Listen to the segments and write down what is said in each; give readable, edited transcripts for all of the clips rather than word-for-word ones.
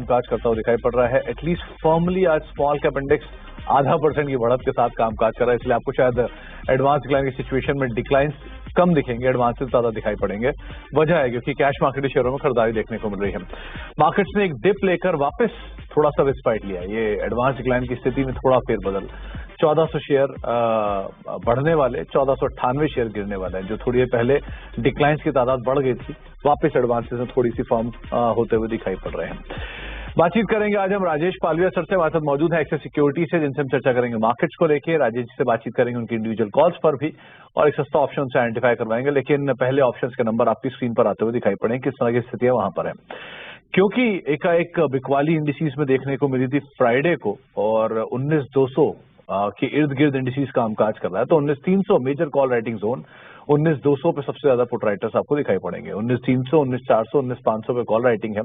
कामकाज करता हुआ दिखाई पड़ रहा है। एटलीस्ट फॉर्मली आज स्मॉल कैप इंडेक्स 0.5% की बढ़त के साथ कामकाज कर रहा है, इसलिए आपको शायद एडवांस डिक्लाइन की सिचुएशन में डिक्लाइन कम दिखेंगे, एडवांस से ज्यादा दिखाई पड़ेंगे। वजह है क्योंकि कैश मार्केट शेयरों में खरीदारी देखने को मिल रही है। मार्केट्स ने एक डिप लेकर वापस थोड़ा सा रिस्पाइट लिया। ये एडवांस डिक्लाइन की स्थिति में थोड़ा फेरबदल, 1400 शेयर बढ़ने वाले, 1498 शेयर गिरने वाले हैं। जो थोड़ी देर पहले डिक्लाइंस की तादाद बढ़ गई थी, वापस एडवांसेस में थोड़ी सी फॉर्म होते हुए दिखाई पड़ रहे हैं। बातचीत करेंगे आज हम राजेश पालविया सर से, हमारे साथ मौजूद है एक्सिस सिक्योरिटी से, जिनसे हम चर्चा करेंगे मार्केट्स को लेके। राजेश जी से बातचीत करेंगे उनकी इंडिविजुअल कॉल्स पर भी और एक सस्ता ऑप्शन से आइडेंटिफाई करवाएंगे। लेकिन पहले ऑप्शंस के नंबर आपकी स्क्रीन पर आते हुए दिखाई पड़े, किस तरह की स्थितियां वहां पर है। क्योंकि एकाएक बिकवाली इंडिसीज में देखने को मिली थी फ्राइडे को और 19,200 के इर्द गिर्द इंडिसीज कामकाज कर रहा है, तो 19,300 मेजर कॉल राइटिंग जोन, 19,200 पे सबसे ज्यादा पुट राइटर्स आपको दिखाई पड़ेंगे। 19,300, 19,400, 19,500 पे कॉल राइटिंग है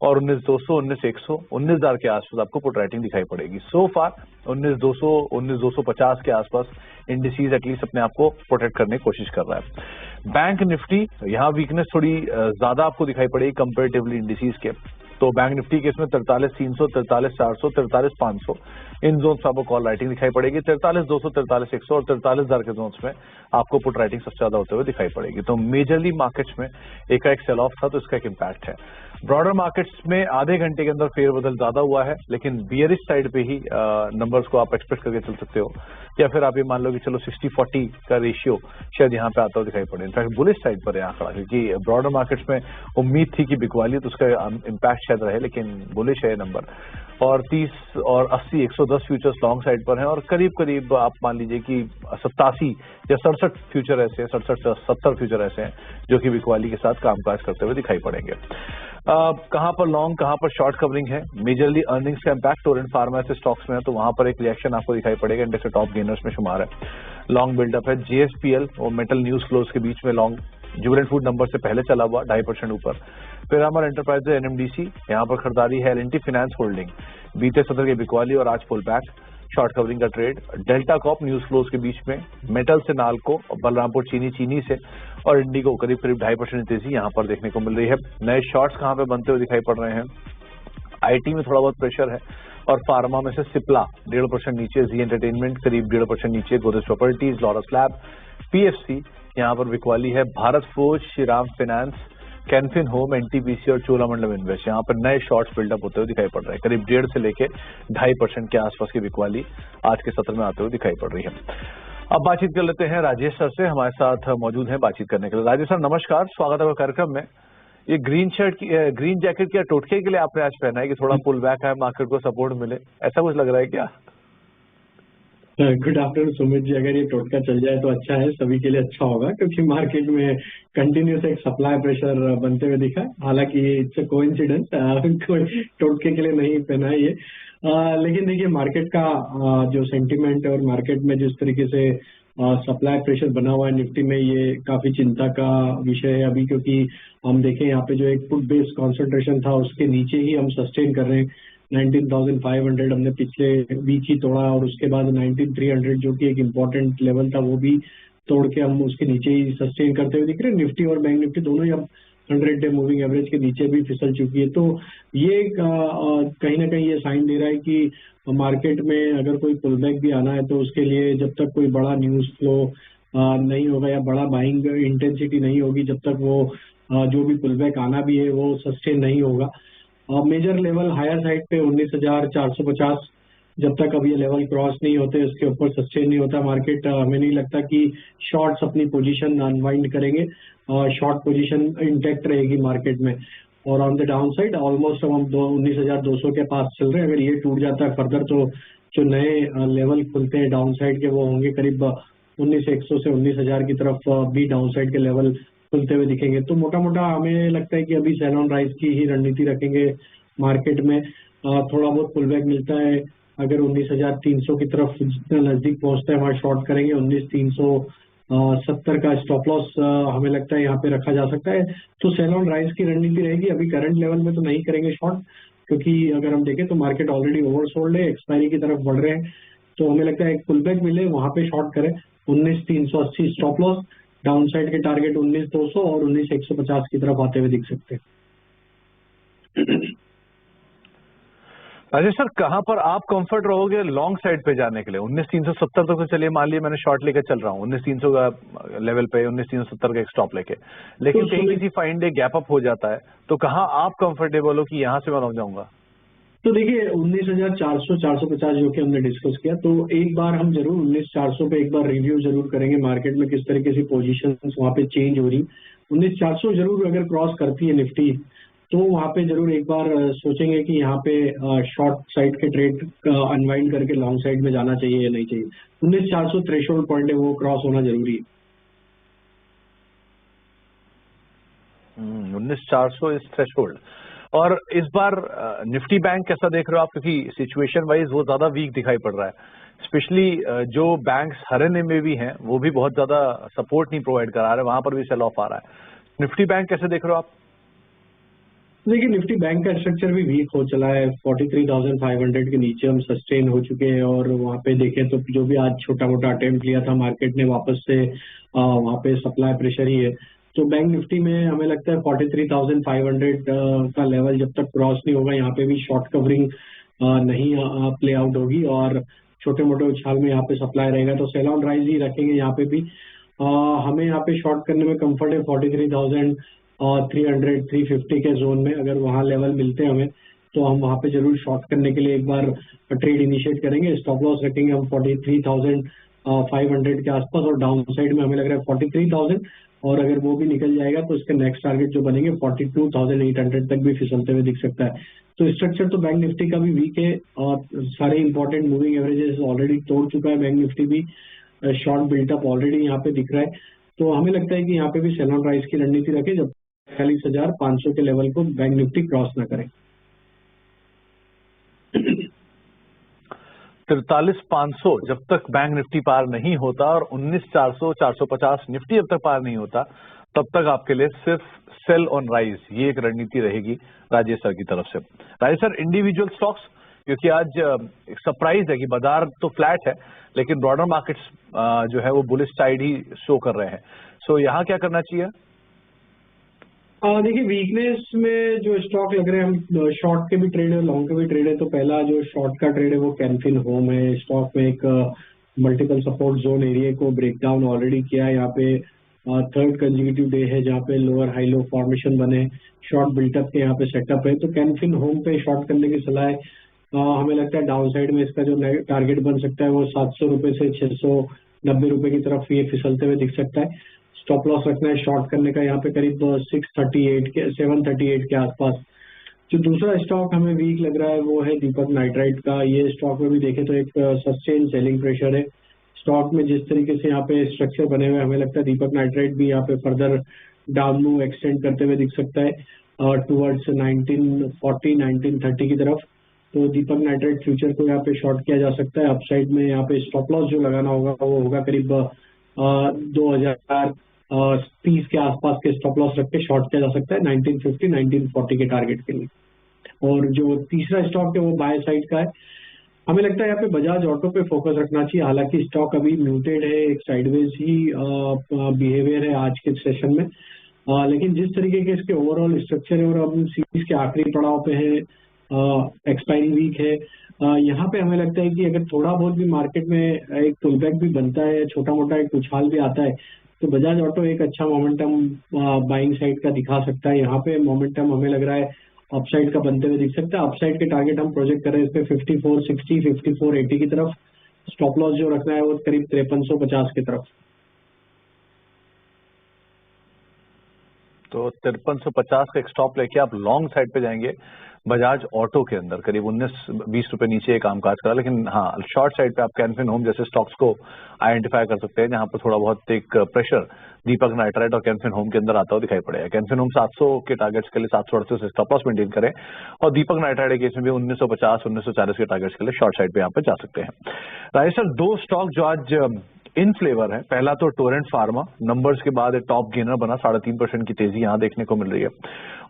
और 19,200, 19,100, 19,000 के आसपास आपको पुट राइटिंग दिखाई पड़ेगी। सो फार 19,200, 19,250 के आसपास इंडिसीज एटलीस्ट अपने आप को प्रोटेक्ट करने की कोशिश कर रहा है। बैंक निफ्टी यहाँ वीकनेस थोड़ी ज्यादा आपको दिखाई पड़ेगी कंपेरेटिवली इंडिसीज के। तो बैंक निफ्टी के इसमें 43,300, 43,400, 43,500 इन जोन्स में आपको कॉल राइटिंग दिखाई पड़ेगी। 43,200, 43,100 और 43,000 के जोन्स में आपको पुट राइटिंग सबसे ज्यादा होते हुए दिखाई पड़ेगी। तो मेजरली मार्केट्स में एक सेल ऑफ था, तो इसका एक इम्पैक्ट है। ब्रॉडर मार्केट्स में आधे घंटे के अंदर फेरबदल ज्यादा हुआ है, लेकिन बियरिश साइड पे ही नंबर्स को आप एक्सपेक्ट करके चल सकते हो, या फिर आप ये मान लो कि चलो 60-40 का रेशियो शायद यहाँ पे आता हुआ दिखाई पड़े। इनफैक्ट बुलिश साइड पर है आंकड़ा, क्योंकि ब्रॉडर मार्केट्स में उम्मीद थी कि बिकवाली तो उसका इम्पैक्ट शायद रहे, लेकिन बुलिश है नंबर। और 30 और 80, 110 फ्यूचर्स लॉन्ग साइड पर हैं और करीब करीब आप मान लीजिए कि 87 या 67 फ्यूचर ऐसे, 67-70 फ्यूचर ऐसे हैं जो कि बिकवाली के साथ कामकाज करते हुए दिखाई पड़ेंगे। कहां पर लॉन्ग, कहां पर शॉर्ट कवरिंग है, मेजरली अर्निंग्स का इम्पैक्ट टोरेंट फार्मा से स्टॉक्स में है, तो वहां पर एक रिएक्शन आपको दिखाई पड़ेगा। इंडेक्स टॉप गेनर्स में शुमार है। लॉन्ग बिल्डअप है। जेएसपीएल और मेटल न्यूज क्लोज के बीच में लॉन्ग, जुबिलेंट फूड नंबर से पहले चला हुआ 2.5% ऊपर। पिरामल एंटरप्राइजेज, एनएमडीसी, यहाँ पर खरीदारी है। एल&टी फाइनेंस होल्डिंग बीते सत्र के बिकवाली और आज पुल बैक, शॉर्ट कवरिंग का trade. Delta Corp news flows के बीच में, मेटल से नाल्को, बलरामपुर चीनी से और इंडिगो करीब 2.5% तेजी यहाँ पर देखने को मिल रही है। नए शॉर्ट्स कहाँ पे बनते हुए दिखाई पड़ रहे हैं। आईटी में थोड़ा बहुत प्रेशर है और फार्मा में से सिप्ला 1.5% नीचे, जी एंटरटेनमेंट करीब 1.5% नीचे, गोदरेज प्रॉपर्टीज, लॉरस लैब, पीएफसी यहाँ पर बिकवाली है। भारत फोर्ज, श्रीराम फाइनेंस, कैनफिन होम, एनटीपीसी और चोलामंडलम इन्वेस्ट यहाँ पर नए शॉर्ट्स बिल्डअप होते हुए दिखाई पड़ रहे हैं। करीब 1.5 से लेके 2.5% के आसपास की बिकवाली आज के सत्र में आते हुए दिखाई पड़ रही है। अब बातचीत कर लेते हैं राजेश सर से, हमारे साथ मौजूद हैं बातचीत करने के लिए। राजेश सर नमस्कार, स्वागत है कार्यक्रम में। ये ग्रीन जैकेट क्या टोटके के लिए आपने आज पहना है कि थोड़ा पुल बैक है, मार्केट को सपोर्ट मिले, ऐसा कुछ लग रहा है क्या? Good afternoon Sumit ji. अगर ये टोटका चल जाए तो अच्छा है, सभी के लिए अच्छा होगा, क्योंकि मार्केट में कंटिन्यूस एक सप्लाई प्रेशर बनते हुए दिखा। हालांकि इट्स अ कोइंसिडेंस, कोई टोटके के लिए नहीं पहना है ये। लेकिन देखिए मार्केट का जो सेंटीमेंट है और मार्केट में जिस तरीके से सप्लाई प्रेशर बना हुआ है निफ्टी में, ये काफी चिंता का विषय है अभी, क्योंकि हम देखें यहाँ पे जो एक पुट बेस्ड कॉन्सेंट्रेशन था उसके नीचे ही हम सस्टेन कर रहे हैं। 19,500 हमने पिछले वीक ही तोड़ा और उसके बाद 19,300 जो कि एक इम्पोर्टेंट लेवल था वो भी तोड़ के हम उसके नीचे ही सस्टेन करते हुए दिख रहे हैं। निफ्टी और बैंक निफ्टी दोनों ही अब 100 डे मूविंग एवरेज के नीचे भी फिसल चुकी है। तो ये कहीं ना कहीं ये साइन दे रहा है कि मार्केट में अगर कोई पुलबैक भी आना है तो उसके लिए जब तक कोई बड़ा न्यूज फ्लो नहीं होगा या बड़ा बाइंग इंटेंसिटी नहीं होगी, जब तक वो जो भी पुलबैक आना भी है वो सस्टेन नहीं होगा। मेजर लेवल हायर साइड पे 19,450, जब तक अब ये लेवल क्रॉस नहीं होते, उसके ऊपर सस्टेन नहीं होता मार्केट, हमें नहीं लगता कि शॉर्ट्स अपनी पोजीशन अनवाइंड करेंगे। शॉर्ट पोजीशन इंटैक्ट रहेगी मार्केट में। और on the down side almost हम 19,200 के पास चल रहे हैं। अगर ये टूट जाता है फर्दर तो जो नए लेवल खुलते हैं डाउन साइड के वो होंगे करीब 19,100 से 19,000 की तरफ भी डाउन साइड के लेवल खुलते हुए दिखेंगे। तो मोटा मोटा हमें लगता है कि अभी सेल ऑन राइज की ही रणनीति रखेंगे मार्केट में। थोड़ा बहुत पुलबैक मिलता है, अगर 19,300 की तरफ जितना नजदीक पहुंचता है वहाँ शॉर्ट करेंगे। 19,370 का स्टॉप लॉस हमें लगता है यहाँ पे रखा जा सकता है। तो सेल ऑन राइज की रणनीति रहेगी। अभी करंट लेवल में तो नहीं करेंगे शॉर्ट, क्योंकि अगर हम देखें तो मार्केट ऑलरेडी ओवरसोल्ड है, एक्सपायरी की तरफ बढ़ रहे हैं। तो हमें लगता है एक पुलबैक मिले वहां पे शॉर्ट करें। 19,380 स्टॉप लॉस, डाउन साइड के टारगेट 19,200 और 19,150 की तरफ आते हुए दिख सकते हैं। राजेश सर, कहाँ पर आप कंफर्ट रहोगे लॉन्ग साइड पे जाने के लिए? 19,370 तक तो चलिए मान लिया मैंने शॉर्ट लेके चल रहा हूँ 19,300 का लेवल पे, 19,370 का एक स्टॉप लेके, लेकिन कहीं किसी फाइन डे गैप अप हो जाता है तो कहाँ आप कंफर्टेबल हो कि यहाँ से मैं लॉन्ग जाऊंगा? तो देखिए 19,400 450 जो कि हमने डिस्कस किया, तो एक बार हम जरूर 19,400 पे एक बार रिव्यू जरूर करेंगे मार्केट में किस तरीके से पोजीशन वहाँ पे चेंज हो रही। 19,400 जरूर अगर क्रॉस करती है निफ्टी तो वहाँ पे जरूर एक बार सोचेंगे कि यहाँ पे शॉर्ट साइड के ट्रेड अनवाइंड करके लॉन्ग साइड में जाना चाहिए या नहीं चाहिए। 19,400 थ्रेशोल्ड पॉइंट है, वो क्रॉस होना जरूरी है। 19,400 इज थ्रेशोल्ड। और इस बार निफ्टी बैंक कैसा देख रहे हो आप? क्योंकि सिचुएशन वाइज वो ज्यादा वीक दिखाई पड़ रहा है, स्पेशली जो बैंक्स हरियाणा में भी हैं वो भी बहुत ज्यादा सपोर्ट नहीं प्रोवाइड करा रहे, वहां पर भी सेल ऑफ आ रहा है। निफ्टी बैंक कैसे देख रहे हो आप? देखिए निफ्टी बैंक का स्ट्रक्चर भी वीक हो चला है, 43,500 के नीचे हम सस्टेन हो चुके हैं, और वहाँ पे देखें तो जो भी आज छोटा मोटा अटेम्प्ट लिया था मार्केट ने वापस से वहाँ पे सप्लाई प्रेशर ही है। तो बैंक निफ्टी में हमें लगता है 43,500 का लेवल जब तक क्रॉस नहीं होगा, यहाँ पे भी शॉर्ट कवरिंग नहीं प्ले आउट होगी और छोटे मोटे उछाल में यहाँ पे सप्लाई रहेगा, तो सेल ऑन राइज ही रखेंगे यहाँ पे भी। हमें यहाँ पे शॉर्ट करने में कंफर्ट है 43,300 350 के जोन में। अगर वहाँ लेवल मिलते हैं हमें तो हम वहाँ पे जरूर शॉर्ट करने के लिए एक बार ट्रेड इनिशिएट करेंगे। स्टॉप लॉस रखेंगे हम 43,500 के आसपास, और डाउन साइड में हमें लग रहा है 43,000, और अगर वो भी निकल जाएगा तो इसके नेक्स्ट टारगेट जो बनेंगे 42,800 तक भी फिसलते हुए दिख सकता है। तो स्ट्रक्चर तो बैंक निफ्टी का भी वीक है और सारे इंपॉर्टेंट मूविंग एवरेजेस ऑलरेडी तोड़ चुका है बैंक निफ्टी भी, शॉर्ट बिल्टअप ऑलरेडी यहाँ पे दिख रहा है। तो हमें लगता है कि यहाँ पे भी सेल ऑन राइज की रणनीति रखे जब 43,500 के लेवल को बैंक निफ्टी क्रॉस ना करें। 43,500 जब तक बैंक निफ्टी पार नहीं होता और 19,400 450 निफ्टी जब तक पार नहीं होता, तब तक आपके लिए सिर्फ सेल ऑन राइज, ये एक रणनीति रहेगी राजेश सर की तरफ से। राजेश सर, इंडिविजुअल स्टॉक्स, क्योंकि आज एक सरप्राइज है कि बाजार तो फ्लैट है लेकिन ब्रॉडर मार्केट्स जो है वो बुलिश साइड ही शो कर रहे हैं, सो यहाँ क्या करना चाहिए? देखिए वीकनेस में जो स्टॉक लग रहे हैं, हम शॉर्ट के भी ट्रेड है लॉन्ग के भी ट्रेड है। तो पहला जो शॉर्ट का ट्रेड है वो कैनफिन होम है। स्टॉक में एक मल्टीपल सपोर्ट जोन एरिया को ब्रेक डाउन ऑलरेडी किया है। यहाँ पे थर्ड कंजिक्यूटिव डे है जहाँ पे लोअर हाई लो फॉर्मेशन बने, शॉर्ट बिल्टअप के यहाँ पे सेटअप है। तो कैनफिन होम पे शॉर्ट करने की सलाह है। हमें लगता है डाउन साइड में इसका जो टारगेट बन सकता है वो 700 रुपये से 690 रुपये की तरफ ये फिसलते हुए दिख सकता है। स्टॉप लॉस रखना है शॉर्ट करने का यहाँ पे करीब 738 के आसपास। जो दूसरा स्टॉक हमें वीक लग रहा है वो है दीपक नाइट्राइट का। ये स्टॉक में भी देखें तो एक सस्टेन सेलिंग प्रेशर है स्टॉक में। जिस तरीके से यहाँ पे स्ट्रक्चर बने हुए हमें लगता है दीपक नाइट्राइट भी यहाँ पे फर्दर डाउन मूव एक्सटेंड करते हुए दिख सकता है टूवर्ड्स 1940 1930 की तरफ। तो दीपक नाइट्राइट फ्यूचर को यहाँ पे शॉर्ट किया जा सकता है। अपसाइड में यहाँ पे स्टॉप लॉस जो लगाना होगा वो होगा करीब 2030 के आसपास के स्टॉप लॉस रख के शॉर्ट किया जा सकता है 1950 1940 के टारगेट के लिए। और जो तीसरा स्टॉक है वो बाय साइड का है। हमें लगता है यहाँ पे बजाज ऑटो पे फोकस रखना चाहिए। हालांकि स्टॉक अभी म्यूटेड है, एक साइडवेज ही बिहेवियर है आज के सेशन में, लेकिन जिस तरीके के इसके ओवरऑल स्ट्रक्चर है और हम सीरीज के आखिरी पड़ाव पे है, एक्सपायरी वीक है, यहाँ पे हमें लगता है कि अगर थोड़ा बहुत भी मार्केट में एक पुलबैक भी बनता है, छोटा मोटा एक उछाल भी आता है, तो बजाज ऑटो एक अच्छा मोमेंटम बाइंग साइड का दिखा सकता है। यहाँ पे मोमेंटम हमें लग रहा है अपसाइड का बनते हुए दिख सकता है। अपसाइड के टारगेट हम प्रोजेक्ट कर रहे हैं इस पे 5460 5480 की तरफ। स्टॉप लॉस जो रखना है वो करीब 5350 की तरफ। तो 5350 का एक स्टॉप लेके आप लॉन्ग साइड पे जाएंगे बजाज ऑटो के अंदर, करीब 19-20 रुपए नीचे काम काज करा। लेकिन हाँ, शॉर्ट साइड पे आप कैनफिन होम जैसे स्टॉक्स को आइडेंटिफाई कर सकते हैं जहां पर थोड़ा बहुत एक प्रेशर दीपक नाइट्राइट और कैनफिन होम के अंदर आता हुआ दिखाई पड़ेगा। कैनफिन होम 700 के टारगेट्स के लिए 738 से स्टॉप लॉस मेंटेन करें, और दीपक नाइट्राइट के केस में भी 1950 1940 के टारगेट्स के लिए शॉर्ट साइड पे यहाँ पे जा सकते हैं। राजेश सर, दो स्टॉक जो आज इन फ्लेवर है, पहला तो टोरेंट फार्मा, नंबर्स के बाद एक टॉप गेनर बना, 3.5% की तेजी यहाँ देखने को मिल रही है,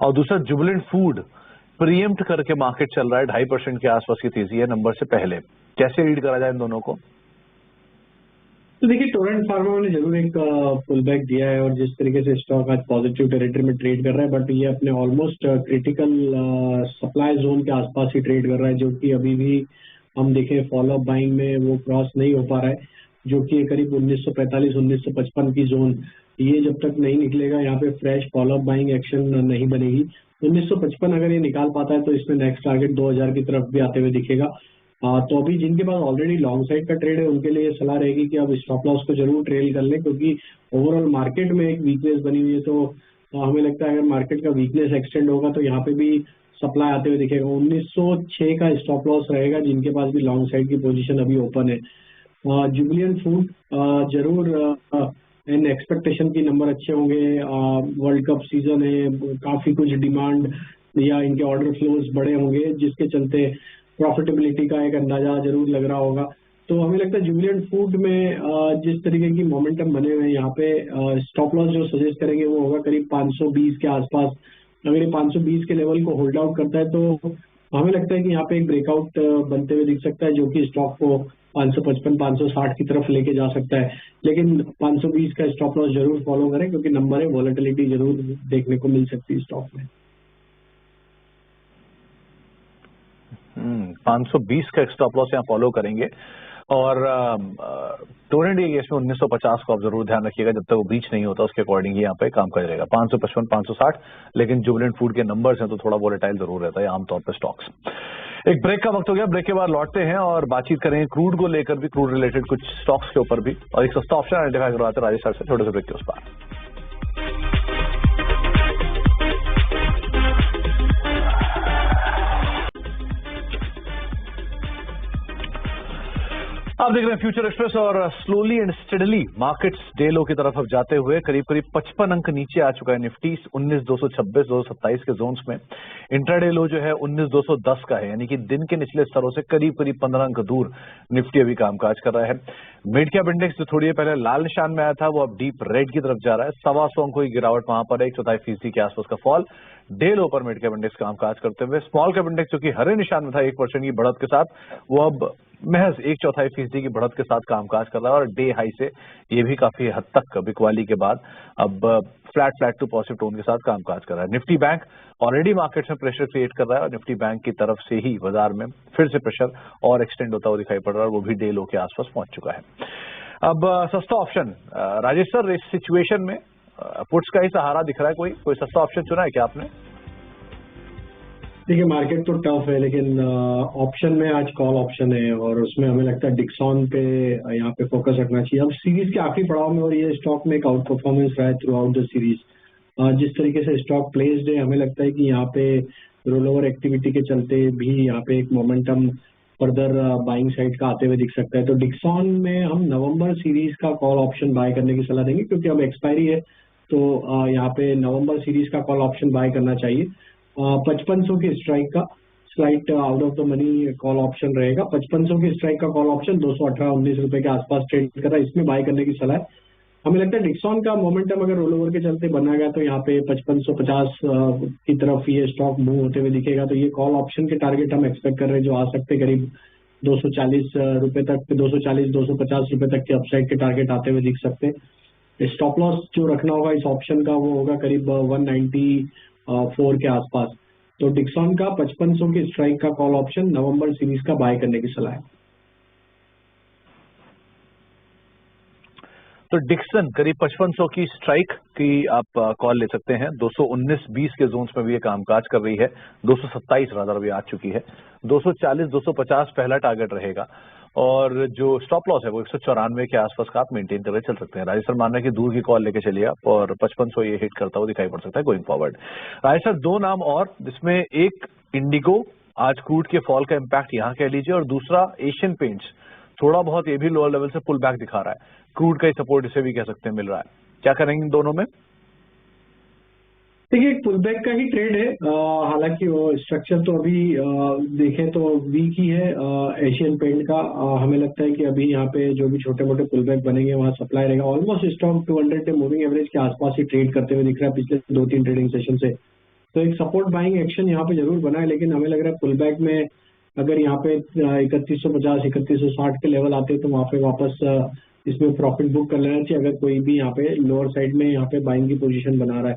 और दूसरा जुबिलेंट फूड प्रीएम्प्ट करके मार्केट चल रहा है, 2.5% के आसपास की तेजी है नंबर से पहले। कैसे रीड करा जाए इन दोनों को? तो देखिए टोरेंट फार्मा ने जरूर एक पुल बैक दिया है और जिस तरीके से स्टॉक आज पॉजिटिव टेरिटरी में ट्रेड कर रहा है, बट ये अपने ऑलमोस्ट क्रिटिकल सप्लाई जोन के आसपास ही ट्रेड कर रहा है, जो कि अभी भी हम देखें फॉलो अप बाइंग में वो क्रॉस नहीं हो पा रहा है, जो कि करीब 1945-1955 की जोन, ये जब तक नहीं निकलेगा यहाँ पे fresh follow up buying action नहीं बनेगी। 1955 अगर ये निकाल पाता है तो इसमें नेक्स्ट टारगेट 2000 की तरफ भी आते हुए दिखेगा। तो अभी जिनके पास ऑलरेडी लॉन्ग साइड का ट्रेड है उनके लिए सलाह रहेगी कि अब स्टॉप लॉस को जरूर ट्रेल कर लें, क्योंकि ओवरऑल मार्केट में एक वीकनेस बनी हुई है। तो हमें लगता है अगर मार्केट का वीकनेस एक्सटेंड होगा तो यहाँ पे भी सप्लाई आते हुए दिखेगा। 1906 का स्टॉप लॉस रहेगा जिनके पास भी लॉन्ग साइड की पोजीशन अभी ओपन है। जुबिलिएंट फूड जरूर इन एक्सपेक्टेशन की नंबर अच्छे होंगे, वर्ल्ड कप सीजन है, काफी कुछ डिमांड या इनके ऑर्डर फ्लोज बड़े होंगे जिसके चलते प्रॉफिटेबिलिटी का एक अंदाजा जरूर लग रहा होगा। तो हमें लगता है जुबिलिएंट फूड में जिस तरीके की मोमेंटम बने हुए हैं यहाँ पे स्टॉप लॉस जो सजेस्ट करेंगे वो होगा करीब 520 के आसपास। अगर ये 520 के लेवल को होल्ड आउट करता है तो हमें लगता है कि यहाँ पे एक ब्रेकआउट बनते हुए दिख सकता है, जो कि स्टॉक को 555-560 की तरफ लेके जा सकता है। लेकिन 520 का स्टॉप लॉस जरूर फॉलो करें क्योंकि नंबर है, वॉलेटिलिटी जरूर देखने को मिल सकती है स्टॉक में। 520 का स्टॉप लॉस यहाँ फॉलो करेंगे और टोरेंट ये इसमें 1950 को आप जरूर ध्यान रखिएगा, जब तक वो ब्रीच नहीं होता उसके अकॉर्डिंग यहाँ पे काम कर रहेगा। 555 560, लेकिन जुबिलेंट फूड के नंबर्स हैं तो थोड़ा वोलेटाइल जरूर रहता है आमतौर पर स्टॉक्स। एक ब्रेक का वक्त हो गया, ब्रेक के बाद लौटते हैं और बातचीत करेंगे क्रूड को लेकर भी, क्रूड रिलेटेड कुछ स्टॉक्स के ऊपर भी, और एक सस्ता ऑप्शन आइडेंटिफाई करवाते हैं राजेश सर से छोटे से ब्रेक के उस पार। आप देख रहे हैं फ्यूचर एक्सप्रेस और slowly and steadily markets day लो की तरफ अब जाते हुए करीब करीब 55 अंक नीचे आ चुका है निफ्टी 19,226 227 के जोन्स में। इंट्राडे लो जो है 19,210 का है, यानी कि दिन के निचले स्तरों से करीब करीब 15 अंक दूर निफ्टी अभी कामकाज कर रहा है। मिड कैप इंडेक्स जो थोड़ी देर पहले लाल निशान में आया था वो अब डीप रेड की तरफ जा रहा है। 125 अंकों की गिरावट वहां पर है, 1/4% के आसपास का फॉल। डे लो पर मिड कैप इंडेक्स कामकाज करते हुए स्मॉल कैप इंडेक्स जो कि हरे निशान में था 1% की बढ़त के साथ, वो अब महज 1/4% की बढ़त के साथ कामकाज कर रहा है और डे हाई से ये भी काफी हद तक बिकवाली के बाद अब फ्लैट टू पॉजिटिव टोन के साथ कामकाज कर रहा है। निफ्टी बैंक ऑलरेडी मार्केट में प्रेशर क्रिएट कर रहा है और निफ्टी बैंक की तरफ से ही बाजार में फिर से प्रेशर और एक्सटेंड होता हुआ दिखाई पड़ रहा है और वो भी डे लो के आसपास पहुंच चुका है। अब सस्ता ऑप्शन राजेश सर, इस सिचुएशन में पुट्स का ही सहारा दिख रहा है, कोई सस्ता ऑप्शन चुना है क्या आपने? देखिए मार्केट तो टफ है, लेकिन ऑप्शन में आज कॉल ऑप्शन है और उसमें हमें लगता है डिक्सॉन पे यहाँ पे फोकस रखना चाहिए। अब सीरीज के आखिरी पड़ाव में और ये स्टॉक में एक आउट परफॉर्मेंस रहा है थ्रू आउट द सीरीज। जिस तरीके से स्टॉक प्लेस्ड है हमें लगता है कि यहाँ पे रोल ओवर एक्टिविटी के चलते भी यहाँ पे एक मोमेंटम फर्दर बाइंग साइड का आते हुए दिख सकता है। तो डिक्सॉन में हम नवंबर सीरीज का कॉल ऑप्शन बाय करने की सलाह देंगे, क्योंकि अब एक्सपायरी है तो यहाँ पे नवंबर सीरीज का कॉल ऑप्शन बाय करना चाहिए। 5500 की स्ट्राइक का slight out of the money call option रहेगा। 5500 की स्ट्राइक का कॉल ऑप्शन 218-19 रुपए के आसपास ट्रेड कर रहा है, इसमें बाय करने की सलाह है। हमें लगता है डिक्सॉन का मोमेंटम अगर रोल ओवर के चलते बना गया तो यहाँ पे 5550 की तरफ ये स्टॉक मूव होते हुए दिखेगा। तो ये कॉल ऑप्शन के टारगेट हम एक्सपेक्ट कर रहे हैं जो आ सकते करीब 240 रुपए तक, 240-250 रुपए तक के अपसाइड के टारगेट आते हुए दिख सकते हैं। स्टॉप लॉस जो रखना होगा इस ऑप्शन का वो होगा करीब 194 के आसपास। तो डिक्सॉन का 5500 की स्ट्राइक का कॉल ऑप्शन नवंबर सीरीज का बाय करने की सलाह है। तो डिक्सन करीब 5500 की स्ट्राइक की आप कॉल ले सकते हैं। 219-20 के जोन्स में भी ये कामकाज कर रही है, 227 रादर अभी आ चुकी है। 240-250 पहला टारगेट रहेगा और जो स्टॉप लॉस है वो 194 के आसपास का आप मेंटेन करके चल सकते हैं। राजेश सर मानना है कि दूर की कॉल लेके चलिए आप और 5500 ये हिट करता हुआ दिखाई पड़ सकता है गोइंग फॉरवर्ड। राजेश सर, दो नाम और, जिसमें एक इंडिगो, आज क्रूड के फॉल का इम्पैक्ट यहाँ कह लीजिए, और दूसरा एशियन पेंट्स, थोड़ा बहुत ये भी लोअर लेवल से पुल बैक दिखा रहा है, क्रूड का ही सपोर्ट इसे भी कह सकते हैं मिल रहा है, क्या करेंगे इन दोनों में? देखिए एक पुल बैक का ही ट्रेड है, हालांकि वो स्ट्रक्चर तो अभी देखें तो वीक ही है एशियन पेंट का। हमें लगता है कि अभी यहाँ पे जो भी छोटे मोटे पुल बैक बनेंगे वहाँ सप्लाई रहेगा। ऑलमोस्ट स्टॉक 200 के मूविंग एवरेज के आसपास ही ट्रेड करते हुए दिख रहा है पिछले 2-3 ट्रेडिंग सेशन से। तो एक सपोर्ट बाइंग एक्शन यहाँ पे जरूर बना है, लेकिन हमें लग रहा है पुल बैक में अगर यहाँ पे 3150 3160 के लेवल आते हैं तो वहाँ पे वापस इसमें प्रॉफिट बुक कर लेना चाहिए अगर कोई भी यहाँ पे लोअर साइड में यहाँ पे बाइंग की पोजीशन बना रहा है।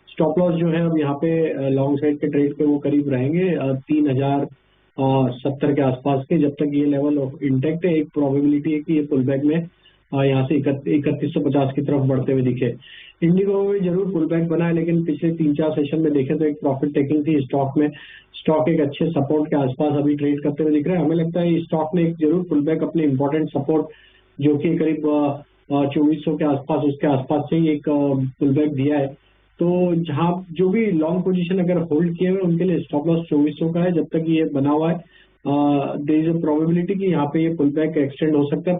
स्टॉप लॉस जो है अब यहाँ पे लॉन्ग साइड के ट्रेड पे वो करीब रहेंगे 3070 के आसपास के। जब तक ये लेवल इंटेक्ट है, एक प्रोबेबिलिटी है कि ये पुल बैक में यहाँ से 3150 की तरफ बढ़ते हुए दिखे। इंडिगो में जरूर पुल बैक बना है, लेकिन पिछले 3-4 सेशन में देखें तो एक प्रॉफिट टेकिंग थी स्टॉक में। स्टॉक एक अच्छे सपोर्ट के आसपास अभी ट्रेड करते हुए दिख रहा है। हमें लगता है स्टॉक ने एक जरूर पुल बैक अपने इंपॉर्टेंट सपोर्ट जो कि करीब 2400 के आसपास, उसके आसपास से ही एक पुल बैक दिया है। तो जहाँ जो भी लॉन्ग पोजीशन अगर होल्ड किए हुए उनके लिए स्टॉप लॉस 2400 का है। जब तक ये बना हुआ है देयर इज अ प्रोबेबिलिटी कि यहाँ पे ये पुल बैक एक्सटेंड हो सकता है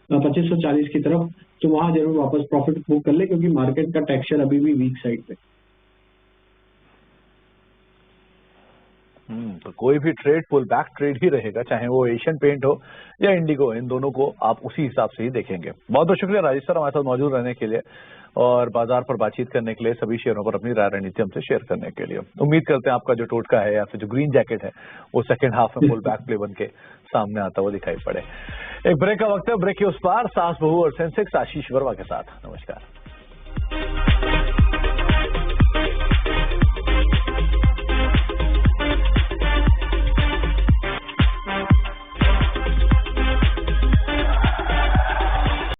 2540 की तरफ। तो वहां जरूर वापस प्रॉफिट बुक कर ले, क्योंकि मार्केट का टेक्सचर अभी भी वीक साइड पे। तो कोई भी ट्रेड पुल बैक ट्रेड ही रहेगा, चाहे वो एशियन पेंट हो या इंडिगो, इन दोनों को आप उसी हिसाब से ही देखेंगे। बहुत बहुत शुक्रिया राजेश सर हमारे साथ मौजूद रहने के लिए और बाजार पर बातचीत करने के लिए, सभी शेयरों पर अपनी राय रणनीति हमसे शेयर करने के लिए। उम्मीद करते हैं आपका जो टोटका है या फिर जो ग्रीन जैकेट है वो सेकंड हाफ में पुल बैक प्ले बन के सामने आता हुआ दिखाई पड़े। एक ब्रेक का वक्त है, ब्रेक के उस पार सास बहू और सेंसेक्स आशीष वर्मा के साथ। नमस्कार।